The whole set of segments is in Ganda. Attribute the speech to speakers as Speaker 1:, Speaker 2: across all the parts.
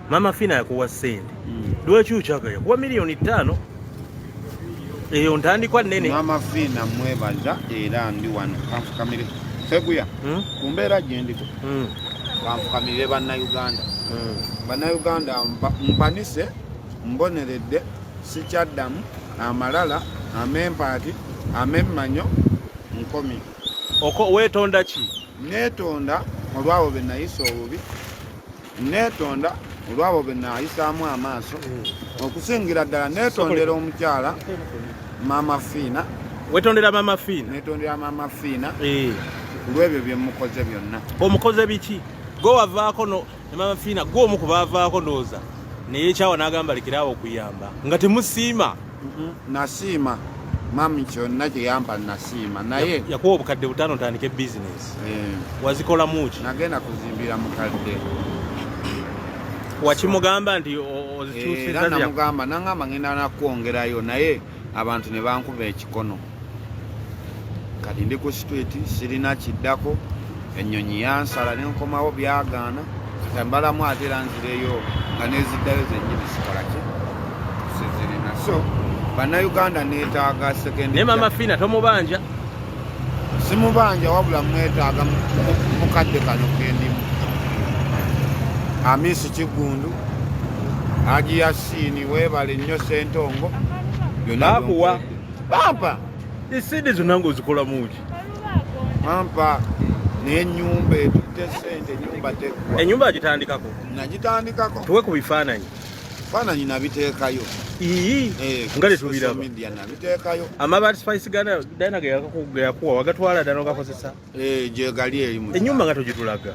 Speaker 1: Mama Fina yakuwa sente. Lwaki ukyaka yakuwa $5,000,000. Eyo ntandikwa nnene.
Speaker 2: Mama Fina mwebaza era ndi wano kanfukamire. Seguya. Kumbeera gye ndiko. Kanfukamire bannayuganda. Bannayuganda mpanise mboneredde sikyaddamu amalala amempaati amemmanyo nkomi.
Speaker 1: Weetonda ki?
Speaker 2: Neetonda olwabo be nayisa obubi. Neetonda olwabo be nayisaamu amaaso. Okusingira ddala neetondera omukyala Mama Fina.
Speaker 1: Weetondera Mama Fina?
Speaker 2: Neetondera Mama Fina. Olw'ebyo bye mukoze byonna.
Speaker 1: Omukoze biki? Gwe wavaako ne Mama Fina gwe omu ku baavaako ndowooza naye ekyawa n'agamba lekerawo okuyamba nga temusiima.
Speaker 2: Nasiima mami kyonna kye yampa nasiima naye
Speaker 1: yakuwa obukadde 5 ntandike bizinesi. Wazikolamu ki?
Speaker 2: Nagenda kuzimbira mukadde.
Speaker 1: Wakimugamba nti ozikyusiza
Speaker 2: era namugamba nangamba ngenda nakwongerayo naye abantu ne bankuba ekikono. Kati ndi ku street sirina kiddako ennyonyi yansala nenkomawo byagaana katambalamu ate era nzireyo nga neziddayo zennyini sikolaki sizirina. So bannayuganda neetaaga sekendi.
Speaker 1: Ne Mama Fina tomubanja?
Speaker 2: Simubanja wabula mwetaaga mukadde kano kendimu. Amisi Kigundu Haji Yasini webale nnyo Sentongo
Speaker 1: bakuwa
Speaker 2: bampa
Speaker 1: esente zonna ng'ozikolamu ki?
Speaker 2: Bampa n'ennyumba etutte sente ennyumba tekwa.
Speaker 1: Ennyumba agitandikako?
Speaker 2: Nagitandikako.
Speaker 1: Tuwe ku bifaananyi.
Speaker 2: Bifaananyi nabiteekayo.
Speaker 1: Nga tetubiraba.
Speaker 2: Media nabiteekayo.
Speaker 1: Amabaati Spice Dana ge yakuwa wagatwala ddala n'ogakozesa?
Speaker 2: Gye gali eri mu.
Speaker 1: Ennyumba nga togitulaga?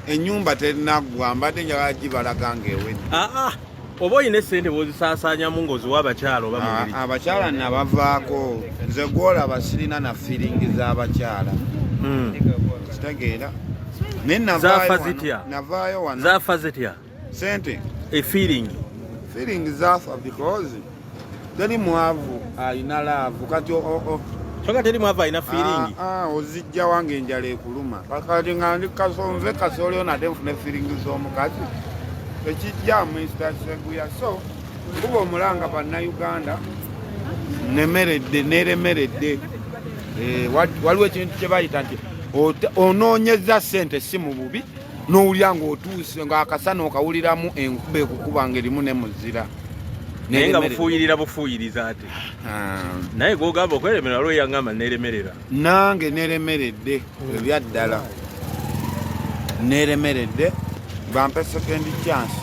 Speaker 2: Ennyumba terinaggwa mbadde njagala gibalaga ng'ewedde.
Speaker 1: Oba olina essente bw'ozisaasaanyamu ng'oziwa abakyala oba mu ngeri?
Speaker 2: Abakyala nabavaako. Nze gw'olaba sirina na feeling z'abakyala. Kitegeera.
Speaker 1: Zaafa zitya?
Speaker 2: Navaayo wano.
Speaker 1: Zaafa zitya?
Speaker 2: Sente.
Speaker 1: Feeling
Speaker 2: Zaafa because teri mwavu alina laavu kati
Speaker 1: kyokka teri mwavu alina feeling.
Speaker 2: Ozijja wange enjala ekuluma kati nga ndi kasonve kasoleo nate nfune feeling z'omukazi ekijja Mr. Seguya. So kuba omulanga bannayuganda neremeredde waliwo ekintu kye bayita nti onoonyeza ssente si mu bubi n'owulira ng'otuuse ng'akasana okawuliramu enkuba ekukuba ng'erimu ne muzira
Speaker 1: naye nga bufuuyiriza ate. Naye gw'ogamba okweremerera lwe yangamba neremerera.
Speaker 2: Nange neremeredde ebya ddala. Neremeredde bampe second chance.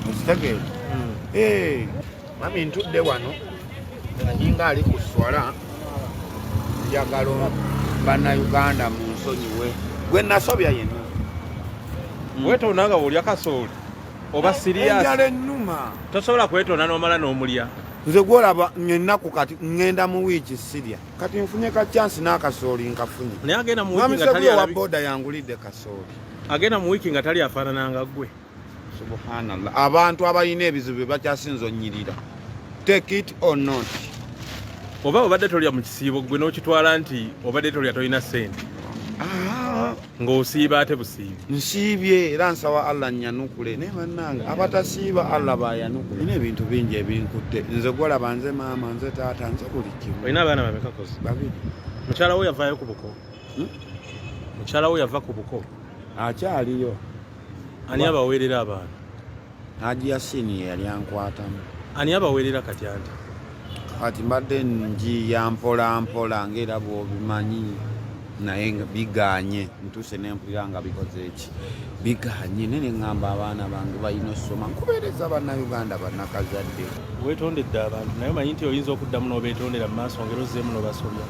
Speaker 2: Muzitegeera? Mami ntudde wano nga ali ku swala njagala bannayuganda mu nsonyiwe gwe nasobya yenna.
Speaker 1: Weetonda nga bw'olya kasooli oba sirias
Speaker 2: enjala ennuma
Speaker 1: tosobola kwetonda n'omala n'omulya.
Speaker 2: Nze gwolaba ennaku kati ngenda mu wiiki sirya kati nfunye ka chance n'akasooli nkafunye.
Speaker 1: Naye agenda mu wiiki nga tali
Speaker 2: wa boda yangulidde kasooli.
Speaker 1: Agenda mu wiiki nga tali afaanana nga ggwe.
Speaker 2: Subhanallah. Abantu abalina ebizibu bakyasinza onnyirira. Take it or not.
Speaker 1: Oba obadde tolya mu kisiibo gwe n'okitwala nti obadde tolya tolina ssente. Ng'osiiba ate busiibi.
Speaker 2: Nsiibye era nsaba Allah nnyanukule naye bannange abatasiiba Allah bayanukule. Nina ebintu bingi ebinkutte. Nze gwolaba nze maama nze taata nze buli kimu.
Speaker 1: Olina abaana bameka kozi?
Speaker 2: 2.
Speaker 1: Mukyala wo yavaayo ku buko? Mukyala wo yava ku buko?
Speaker 2: Akyaliyo.
Speaker 1: Ani abaweerera abaana?
Speaker 2: Haji Yasini yali ankwatamu.
Speaker 1: Ani abaweerera kati anti?
Speaker 2: Kati mbadde njiya mpola mpola ng'era bw'obimanyi naye nga biganye ntuuse n'empulira nga bikoze eki biganye nene ngamba abaana bange balina osoma nkubeereza bannayuganda bannakazadde.
Speaker 1: Weetondedde abantu naye omanyi nti oyinza okuddamu n'obeetondera mu maaso ngero ozzeemu n'obasobya.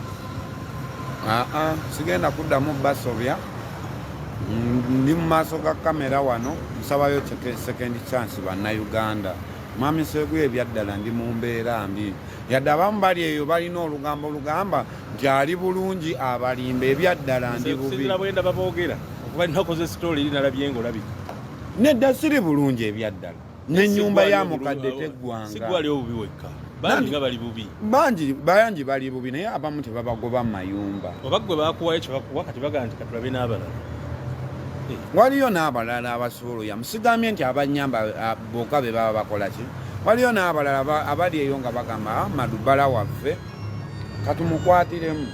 Speaker 2: Sigenda kuddamu basobya. Ndi mu maaso ga kamera wano nsabayo second chance bannayuganda. Mami Seguya ebyaddala ndi mu mbeera mbi. Yadde abamu bali eyo balina olugambo olugamba nti ali bulungi abalimba ebyaddala ndi bubi.
Speaker 1: Sinzira bwenda baboogera okuba nnakoze sitooli eri nalabye ng'olabika.
Speaker 2: Nedda siri bulungi ebyaddala. N'ennyumba ya mukadde teggwanga.
Speaker 1: Si gwali obubi wekka. Bangi nga bali bubi.
Speaker 2: Bangi bali bubi naye abamu tebabagoba mu mayumba.
Speaker 1: Oba ggwe baakuwayo kye bakuwa kati bagaa nti katulabe n'abalala.
Speaker 2: waliyo n'abalala abasobola musigamye nti abanyamba bokka be baba bakola ki waliyo n'abalala abali eyo nga bagamba Maddubala waffe katumukwatiremu